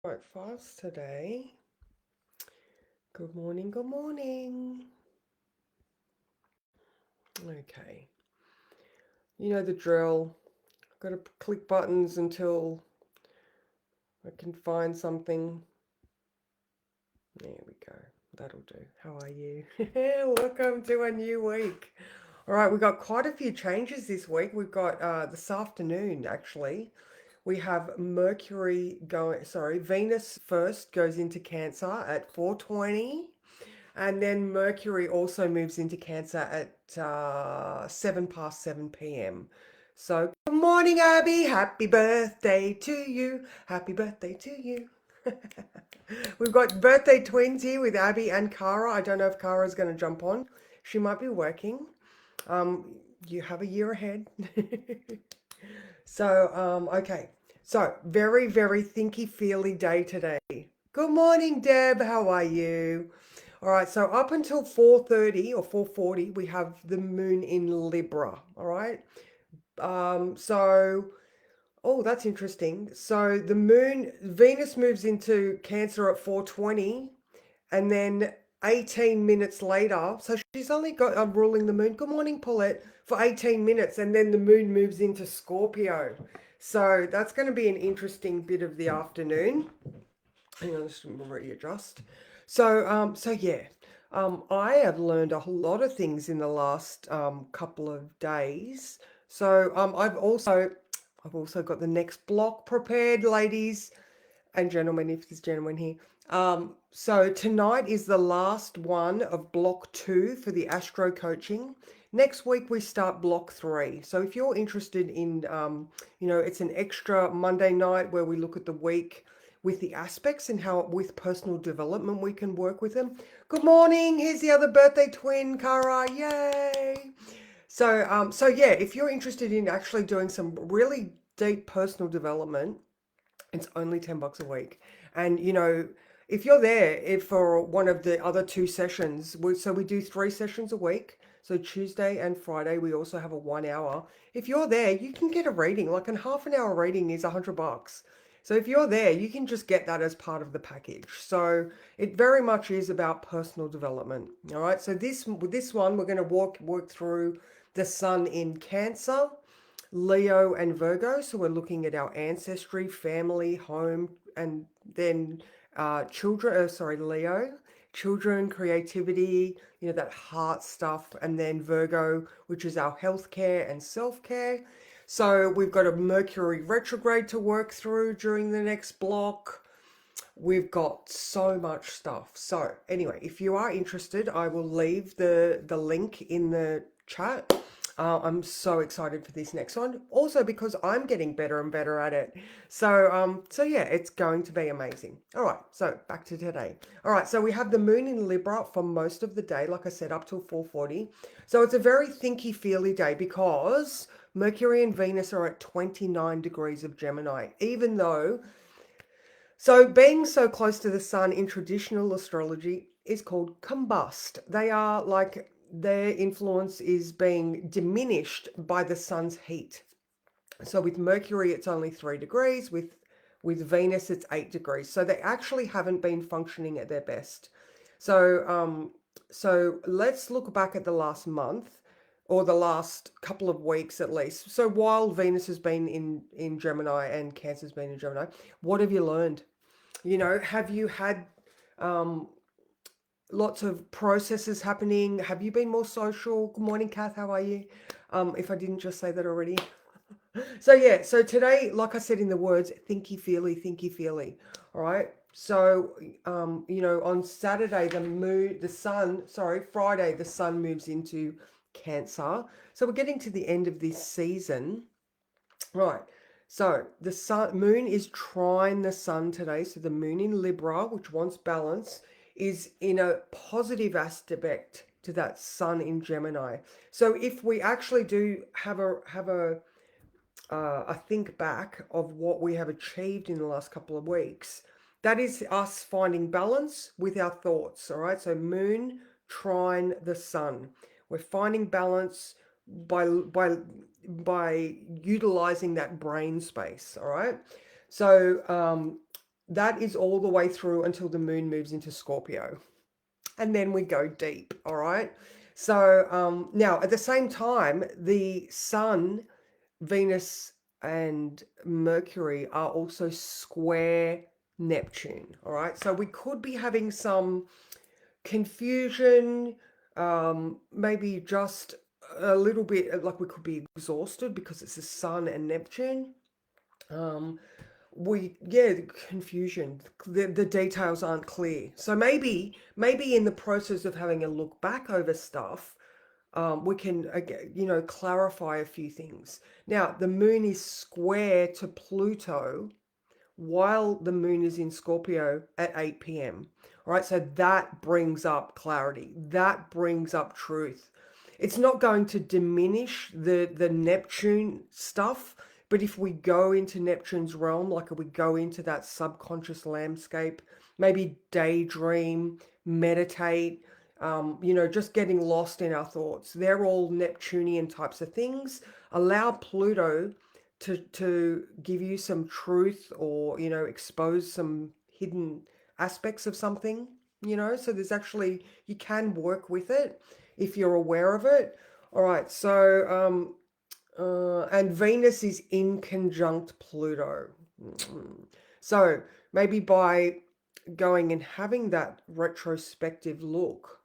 Quite fast today. Good morning, good morning. Okay, you know the drill. Got to click buttons until I can find something. There we go. That'll do. How are you? Welcome to a new week. All right, we've got quite a few changes this week. We've got this afternoon actually. We have Venus first goes into Cancer at 4:20. And then Mercury also moves into Cancer at 7 past 7 p.m. So, good morning, Abby. Happy birthday to you. Happy birthday to you. We've got birthday twins here with Abby and Cara. I don't know if Cara's going to jump on. She might be working. Um, you have a year ahead. Okay. So, very, very thinky, feely day today. Good morning, Deb. How are you? All right, so up until 4:30 or 4:40, we have the moon in Libra. All right. So, oh, that's interesting. So the moon, Venus moves into Cancer at 4:20, and then 18 minutes later, so she's only got ruling the moon. Good morning, Paulette, for 18 minutes, and then the moon moves into Scorpio. So that's going to be an interesting bit of the afternoon. Hang on, just readjust. So yeah, I have learned a whole lot of things in the last couple of days. I've also got the next block prepared, ladies and gentlemen, if there's gentlemen here. So tonight is the last one of block 2 for the Astro coaching. Next week we start block 3. So if you're interested in, it's an extra Monday night where we look at the week with the aspects and how with personal development we can work with them. Good morning. Here's the other birthday twin, Cara. Yay! So yeah, if you're interested in actually doing some really deep personal development, it's only $10 a week. And if you're there for one of the other two sessions, we do 3 sessions a week. So Tuesday and Friday, we also have a 1 hour. If you're there, you can get a reading. Like a half an hour reading is $100. So if you're there, you can just get that as part of the package. So it very much is about personal development. All right. So with this one, we're going to work through the sun in Cancer, Leo and Virgo. So we're looking at our ancestry, family, home, and then children. Leo, children, creativity, that heart stuff. And then Virgo, which is our healthcare and self-care. So we've got a Mercury retrograde to work through during the next block. We've got so much stuff. So anyway, if you are interested, I will leave the link in the chat. I'm so excited for this next one. Also because I'm getting better and better at it. So yeah, it's going to be amazing. All right, so back to today. All right, so we have the moon in Libra for most of the day, like I said, up till 4:40. So it's a very thinky feely day because Mercury and Venus are at 29 degrees of Gemini, even though being so close to the sun in traditional astrology is called combust. They are like their influence is being diminished by the sun's heat. So with Mercury, it's only 3 degrees. With Venus, it's 8 degrees. So they actually haven't been functioning at their best. So let's look back at the last month or the last couple of weeks at least. So while Venus has been in Gemini and Cancer's been in Gemini, what have you learned? Have you had um, lots of processes happening? Have you been more social? Good morning, Kath. How are you? If I didn't just say that already. So yeah, so today, like I said in the words, thinky feely, thinky feely. All right. So on Saturday, Friday, the sun moves into Cancer. So we're getting to the end of this season. Right. So the moon is trine the sun today. So the moon in Libra, which wants balance, is in a positive aspect to that sun in Gemini. So if we actually do have a think back of what we have achieved in the last couple of weeks, that is us finding balance with our thoughts. All right. So moon trine the sun. We're finding balance by utilizing that brain space. All right. So That is all the way through until the moon moves into Scorpio. And then we go deep, all right? So now at the same time, the sun, Venus, and Mercury are also square Neptune, all right? So we could be having some confusion, maybe just a little bit like we could be exhausted because it's the sun and Neptune. Um, yeah, confusion, the details aren't clear, so maybe in the process of having a look back over stuff, we can clarify a few things. Now the moon is square to Pluto while the moon is in Scorpio at 8 p.m. All right, so that brings up clarity, that brings up truth. It's not going to diminish the Neptune stuff, but if we go into Neptune's realm, like we go into that subconscious landscape, maybe daydream, meditate, just getting lost in our thoughts. They're all Neptunian types of things. Allow Pluto to give you some truth, or expose some hidden aspects of something, so there's actually, you can work with it if you're aware of it. All right, so and Venus is in conjunct Pluto. So maybe by going and having that retrospective look,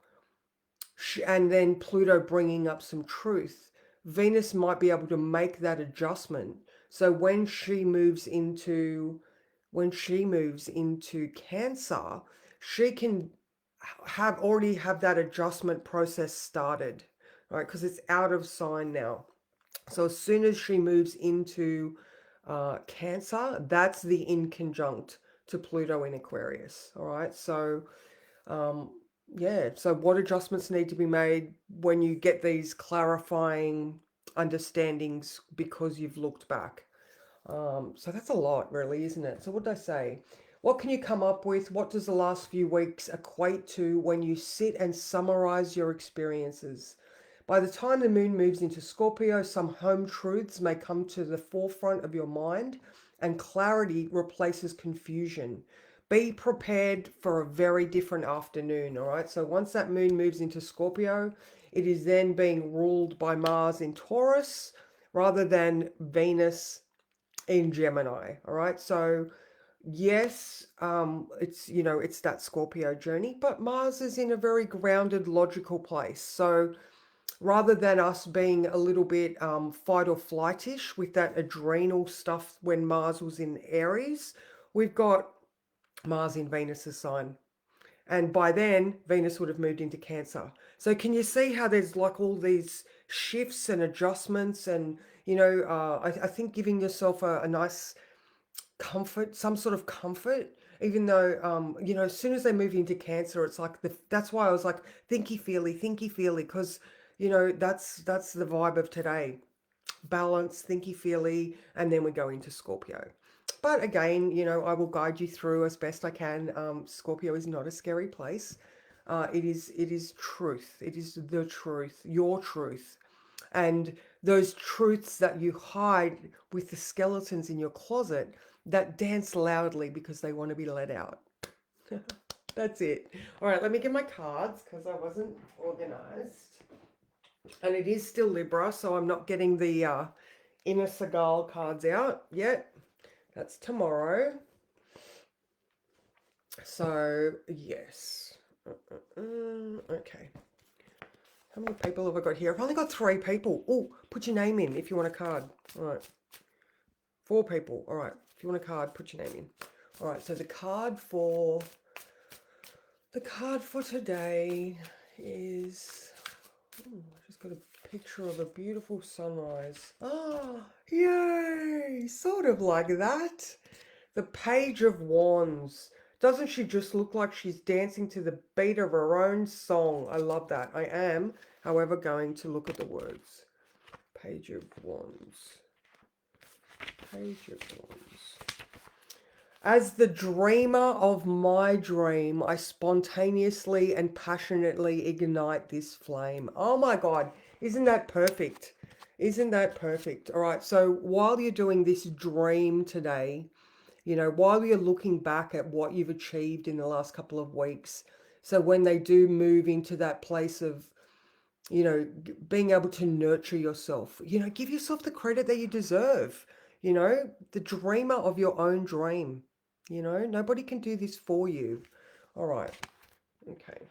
and then Pluto bringing up some truth, Venus might be able to make that adjustment. So when she moves into Cancer, she can already have that adjustment process started, right? Because it's out of sign now. So as soon as she moves into Cancer, that's the in conjunct to Pluto in Aquarius. All right, so um, yeah, so what adjustments need to be made when you get these clarifying understandings because you've looked back? So that's a lot, really, isn't it? So what did I say? What can you come up with? What does the last few weeks equate to when you sit and summarize your experiences? By the time the moon moves into Scorpio, some home truths may come to the forefront of your mind, and clarity replaces confusion. Be prepared for a very different afternoon, all right? So once that moon moves into Scorpio, it is then being ruled by Mars in Taurus rather than Venus in Gemini. All right, so yes, it's that Scorpio journey, but Mars is in a very grounded, logical place. So rather than us being a little bit fight or flightish with that adrenal stuff when Mars was in Aries, we've got Mars in Venus's sign. And by then, Venus would have moved into Cancer. So can you see how there's like all these shifts and adjustments, and I think giving yourself a nice comfort, some sort of comfort, even though as soon as they move into Cancer, it's like that's why I was like thinky feely, because that's the vibe of today. Balance, thinky feely, and then we go into Scorpio. But again, I will guide you through as best I can. Scorpio is not a scary place. It is truth. It is the truth, your truth. And those truths that you hide with the skeletons in your closet that dance loudly because they want to be let out. That's it. All right, let me get my cards because I wasn't organized. And it is still Libra, so I'm not getting the Inner Seagal cards out yet. That's tomorrow. So, yes. Okay. How many people have I got here? I've only got 3 people. Oh, put your name in if you want a card. All right. 4 people. All right. If you want a card, put your name in. All right. So the card for today is... I just got a picture of a beautiful sunrise. Oh, yay! Sort of like that. The Page of Wands. Doesn't she just look like she's dancing to the beat of her own song? I love that. I am, however, going to look at the words. Page of Wands. Page of Wands. As the dreamer of my dream, I spontaneously and passionately ignite this flame. Oh my God, isn't that perfect? Isn't that perfect? All right, so while you're doing this dream today, you know, while you're looking back at what you've achieved in the last couple of weeks. So when they do move into that place of, you know, being able to nurture yourself, you know, give yourself the credit that you deserve, you know, the dreamer of your own dream. You know, nobody can do this for you. All right. Okay.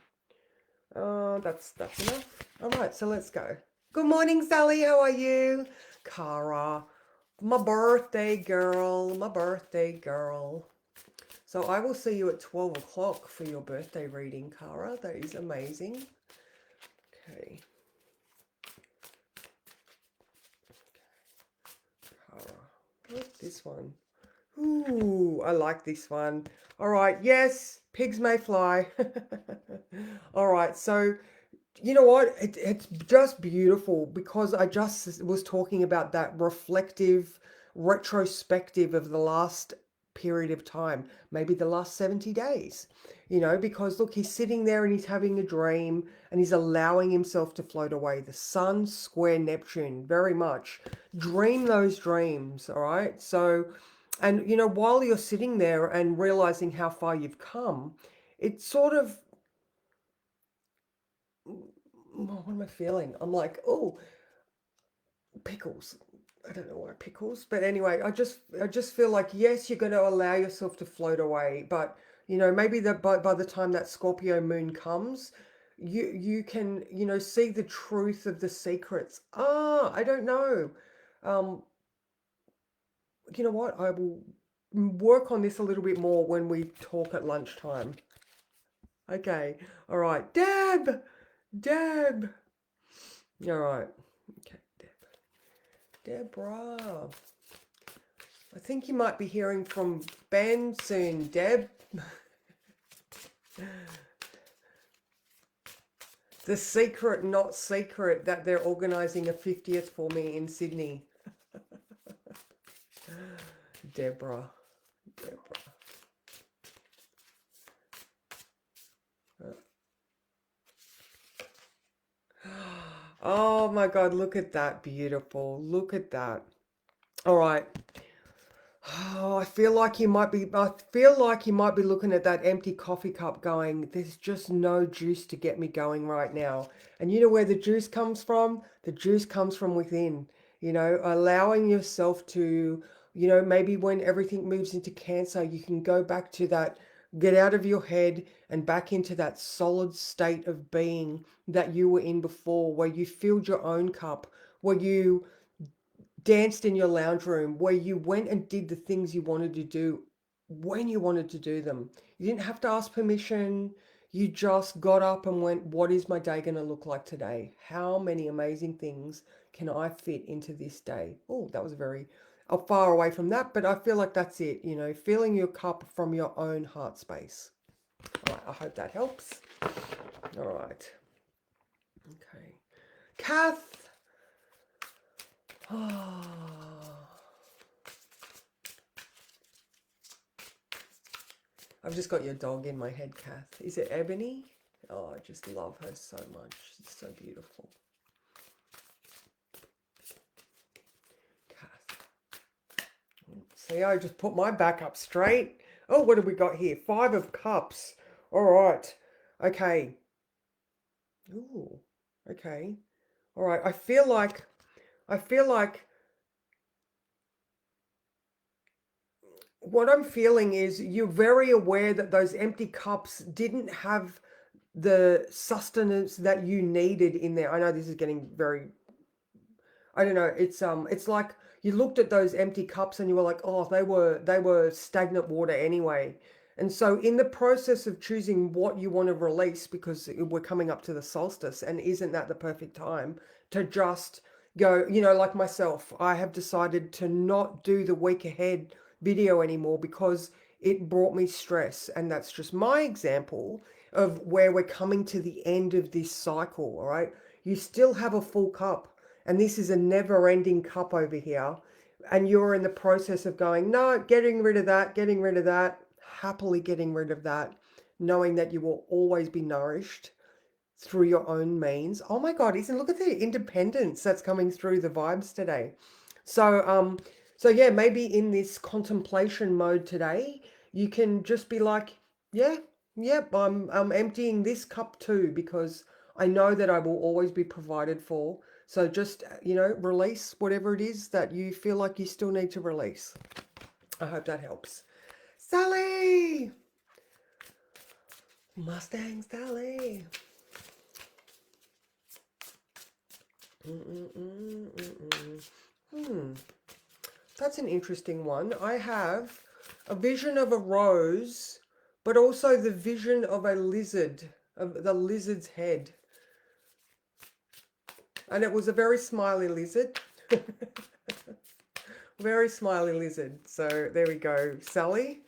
That's enough. All right, so let's go. Good morning, Sally. How are you? Cara, my birthday girl, my birthday girl. So I will see you at 12 o'clock for your birthday reading, Cara. That is amazing. Okay. Cara. What's this one? Ooh, I like this one. All right, yes, pigs may fly. All right, so you know what? It's just beautiful because I just was talking about that reflective, retrospective of the last period of time, maybe the last 70 days, you know, because look, he's sitting there and he's having a dream and he's allowing himself to float away. The sun square Neptune, very much. Dream those dreams, all right? So, and you know, while you're sitting there and realizing how far you've come, it sort of, what am I feeling? I'm like, oh, pickles. I don't know why pickles, but anyway, I just feel like yes, you're going to allow yourself to float away, but you know, maybe that by the time that Scorpio moon comes, you can, you know, see the truth of the secrets. I don't know. Um, you know what? I will work on this a little bit more when we talk at lunchtime. Okay. All right. Deb. Deb. All right. Okay, Deb. Deborah. I think you might be hearing from Ben soon, Deb. The secret, not secret, that they're organising a 50th for me in Sydney. Deborah. Deborah. Oh my God, look at that. Beautiful. Look at that. All right. Oh, I feel like you might be looking at that empty coffee cup going, there's just no juice to get me going right now. And you know where the juice comes from? The juice comes from within, you know, allowing yourself to, you know, maybe when everything moves into Cancer, you can go back to that, get out of your head and back into that solid state of being that you were in before, where you filled your own cup, where you danced in your lounge room, where you went and did the things you wanted to do when you wanted to do them. You didn't have to ask permission. You just got up and went, what is my day going to look like today? How many amazing things can I fit into this day? Oh, that was very far away from that, but I feel like that's it, you know, filling your cup from your own heart space. All right, I hope that helps. All right. Okay. Kath. Oh. I've just got your dog in my head, Kath. Is it Ebony? Oh, I just love her so much. She's so beautiful. Kath. See, I just put my back up straight. Oh, what have we got here? 5 of Cups. All right. Okay. Ooh. Okay. All right. I feel like what I'm feeling is you're very aware that those empty cups didn't have the sustenance that you needed in there. I know this is getting very, I don't know, it's like you looked at those empty cups and you were like, oh, they were stagnant water anyway. And so in the process of choosing what you want to release, because we're coming up to the solstice, and isn't that the perfect time to just go, you know, like myself, I have decided to not do the week ahead video anymore because it brought me stress. And that's just my example of where we're coming to the end of this cycle, all right? You still have a full cup, and this is a never-ending cup over here, and you're in the process of going, no, getting rid of that, happily getting rid of that, knowing that you will always be nourished through your own means. Oh my God, isn't, look at the independence that's coming through the vibes today. So So yeah, maybe in this contemplation mode today, you can just be like, yeah, yep, I'm emptying this cup too because I know that I will always be provided for. So just, release whatever it is that you feel like you still need to release. I hope that helps. Sally! Mustang Sally. Hmm. That's an interesting one. I have a vision of a rose, but also the vision of a lizard, of the lizard's head. And it was a very smiley lizard. Very smiley lizard. So there we go. Sally.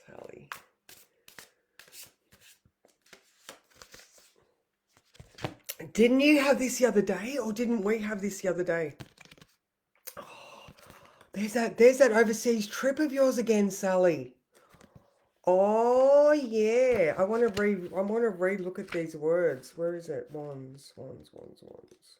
Sally. Didn't you have this the other day, or didn't we have this the other day? Oh, there's that overseas trip of yours again, Sally. Oh yeah. I want to look at these words. Where is it? Wands, wands, wands, wands.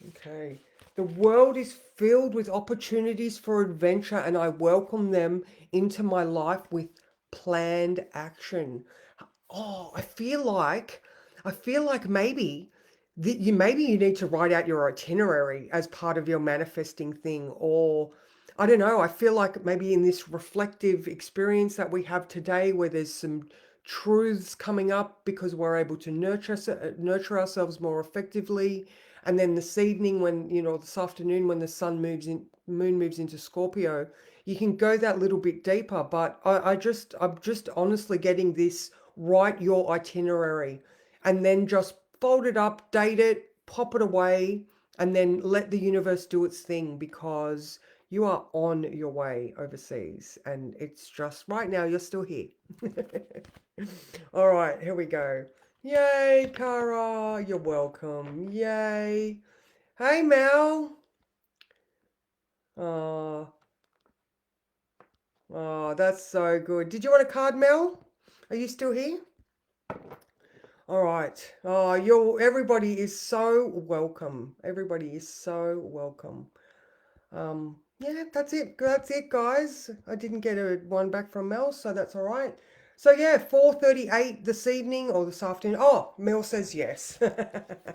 Okay. The world is filled with opportunities for adventure and I welcome them into my life with planned action. Oh, I feel like maybe you need to write out your itinerary as part of your manifesting thing, or I don't know. I feel like maybe in this reflective experience that we have today, where there's some truths coming up because we're able to nurture ourselves more effectively, and then this evening, when this afternoon, when the moon moves into Scorpio, you can go that little bit deeper. But I'm just honestly getting this: write your itinerary and then just fold it up, date it, pop it away, and then let the universe do its thing, because you are on your way overseas and it's just right now you're still here. All right, here we go. Yay, Cara, you're welcome. Yay. Hey, Mel. Oh, oh, that's so good. Did you want a card, Mel? Are you still here? All right. Oh, everybody is so welcome. Everybody is so welcome. Yeah, that's it. That's it, guys. I didn't get a one back from Mel, so that's all right. So yeah, 4:38 this evening or this afternoon. Oh, Mel says yes.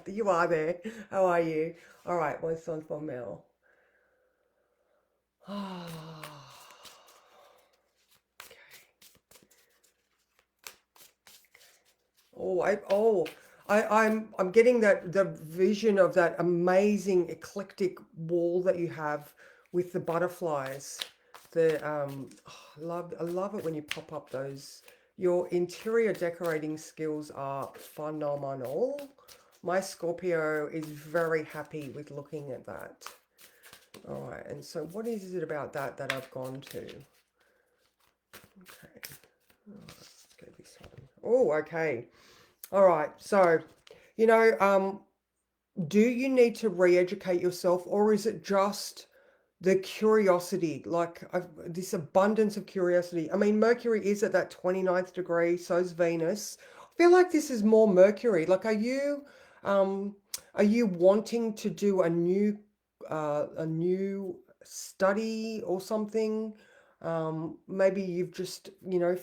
You are there. How are you? All right, one song for Mel. Oh, I'm getting the vision of that amazing eclectic wall that you have with the butterflies. I love it when you pop up those. Your interior decorating skills are phenomenal. My Scorpio is very happy with looking at that. All right, and so what is it about that I've gone to? Okay, let's go this one. Oh, okay. All right. So, you know, um, do you need to re-educate yourself, or is it just the curiosity, like this abundance of curiosity? I mean, Mercury is at that 29th degree, so is Venus. I feel like this is more Mercury. Like, um, are you wanting to do a new study or something? Maybe you've just,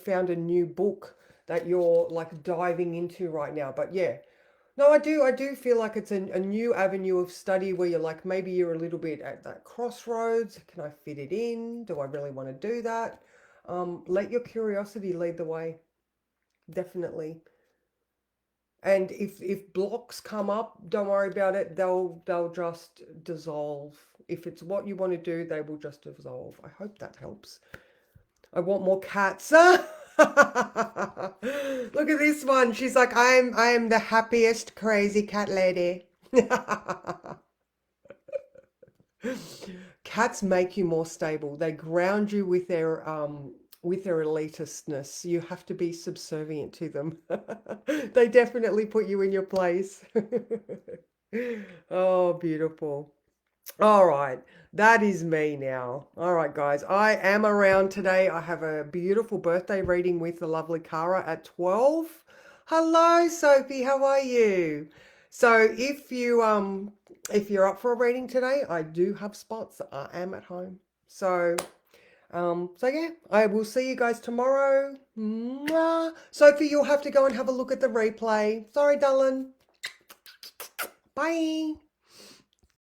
found a new book that you're like diving into right now. But yeah, no, I do feel like it's a new avenue of study where you're like, maybe you're a little bit at that crossroads. Can I fit it in? Do I really want to do that? Let your curiosity lead the way, definitely. And if blocks come up, don't worry about it. They'll just dissolve. If it's what you want to do, they will just dissolve. I hope that helps. I want more cats. Look at this one. She's like, I am the happiest crazy cat lady. Cats make you more stable. They ground you with their elitistness. You have to be subservient to them. They definitely put you in your place. Oh, beautiful. All right, that is me now. All right, guys, I am around today. I have a beautiful birthday reading with the lovely Cara at 12. Hello, Sophie, how are you? So if you're up for a reading today, I do have spots. I am at home. So yeah, I will see you guys tomorrow. Mwah. Sophie, you'll have to go and have a look at the replay. Sorry, darling. Bye.